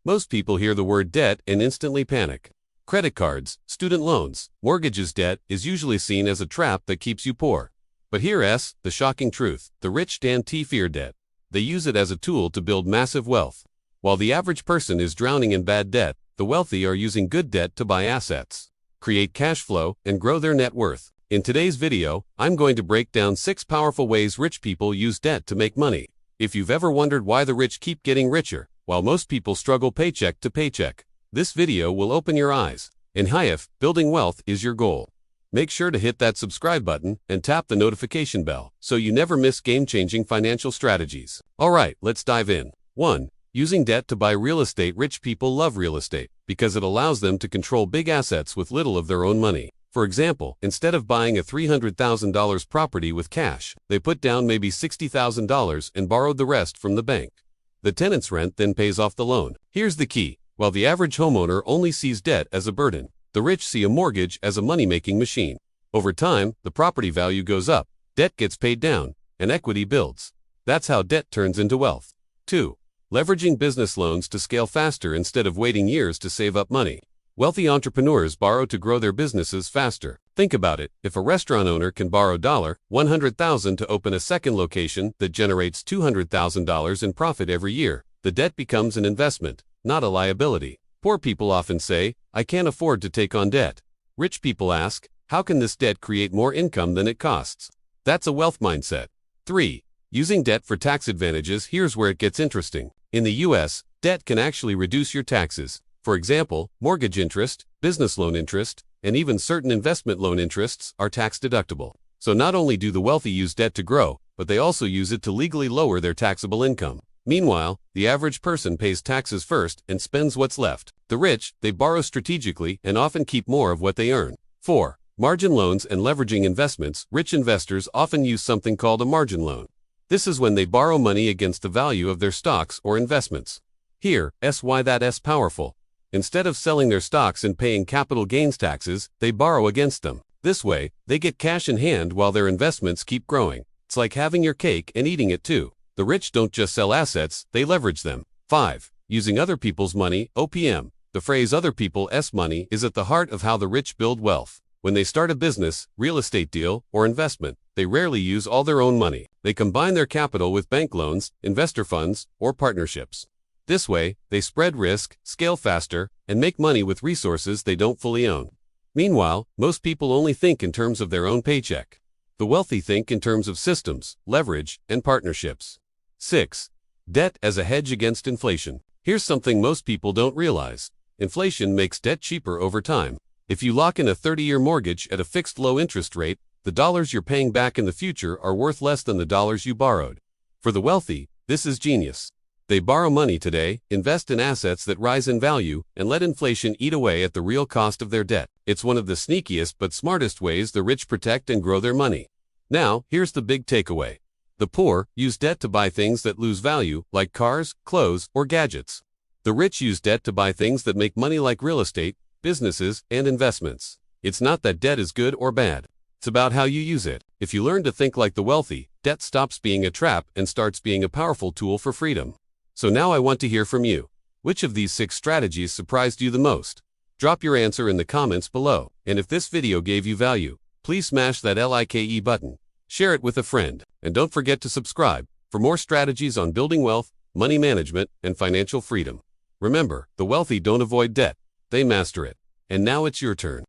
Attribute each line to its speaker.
Speaker 1: Most people hear the word debt and instantly panic. Credit cards, student loans, mortgages. Debt is usually seen as a trap that keeps you poor. But here's the shocking truth. The rich don't fear debt. They use it as a tool to build massive wealth. While the average person is drowning in bad debt, the wealthy are using good debt to buy assets, create cash flow, and grow their net worth. In today's video, I'm going to break down 6 powerful ways rich people use debt to make money. If you've ever wondered why the rich keep getting richer, while most people struggle paycheck to paycheck, this video will open your eyes. And if building wealth is your goal, make sure to hit that subscribe button and tap the notification bell so you never miss game-changing financial strategies. Alright, let's dive in. 1. Using debt to buy real estate. Rich people love real estate because it allows them to control big assets with little of their own money. For example, instead of buying a $300,000 property with cash, they put down maybe $60,000 and borrowed the rest from the bank. The tenant's rent then pays off the loan. Here's the key. While the average homeowner only sees debt as a burden, the rich see a mortgage as a money-making machine. Over time, the property value goes up, debt gets paid down, and equity builds. That's how debt turns into wealth. 2. Leveraging business loans to scale faster instead of waiting years to save up money. Wealthy entrepreneurs borrow to grow their businesses faster. Think about it. If a restaurant owner can borrow $100,000 to open a second location that generates $200,000 in profit every year, the debt becomes an investment, not a liability. Poor people often say, "I can't afford to take on debt." Rich people ask, "How can this debt create more income than it costs?" That's a wealth mindset. 3. Using debt for tax advantages. Here's where it gets interesting. In the US, debt can actually reduce your taxes. For example, mortgage interest, business loan interest, and even certain investment loan interests are tax deductible. So not only do the wealthy use debt to grow, but they also use it to legally lower their taxable income. Meanwhile, the average person pays taxes first and spends what's left. The rich, they borrow strategically and often keep more of what they earn. 4. Margin loans and leveraging investments. Rich investors often use something called a margin loan. This is when they borrow money against the value of their stocks or investments. Here's why that's powerful. Instead of selling their stocks and paying capital gains taxes, they borrow against them. This way, they get cash in hand while their investments keep growing. It's like having your cake and eating it too. The rich don't just sell assets, they leverage them. 5. Using other people's money. OPM. The phrase "other people's money" is at the heart of how the rich build wealth. When they start a business, real estate deal, or investment, they rarely use all their own money. They combine their capital with bank loans, investor funds, or partnerships. This way, they spread risk, scale faster, and make money with resources they don't fully own. Meanwhile, most people only think in terms of their own paycheck. The wealthy think in terms of systems, leverage, and partnerships. 6. Debt as a hedge against inflation. Here's something most people don't realize. Inflation makes debt cheaper over time. If you lock in a 30-year mortgage at a fixed low interest rate, the dollars you're paying back in the future are worth less than the dollars you borrowed. For the wealthy, this is genius. They borrow money today, invest in assets that rise in value, and let inflation eat away at the real cost of their debt. It's one of the sneakiest but smartest ways the rich protect and grow their money. Now, here's the big takeaway. The poor use debt to buy things that lose value, like cars, clothes, or gadgets. The rich use debt to buy things that make money, like real estate, businesses, and investments. It's not that debt is good or bad. It's about how you use it. If you learn to think like the wealthy, debt stops being a trap and starts being a powerful tool for freedom. So now I want to hear from you. Which of these 6 strategies surprised you the most? Drop your answer in the comments below. And if this video gave you value, please smash that like button. Share it with a friend. And don't forget to subscribe for more strategies on building wealth, money management, and financial freedom. Remember, the wealthy don't avoid debt. They master it. And now it's your turn.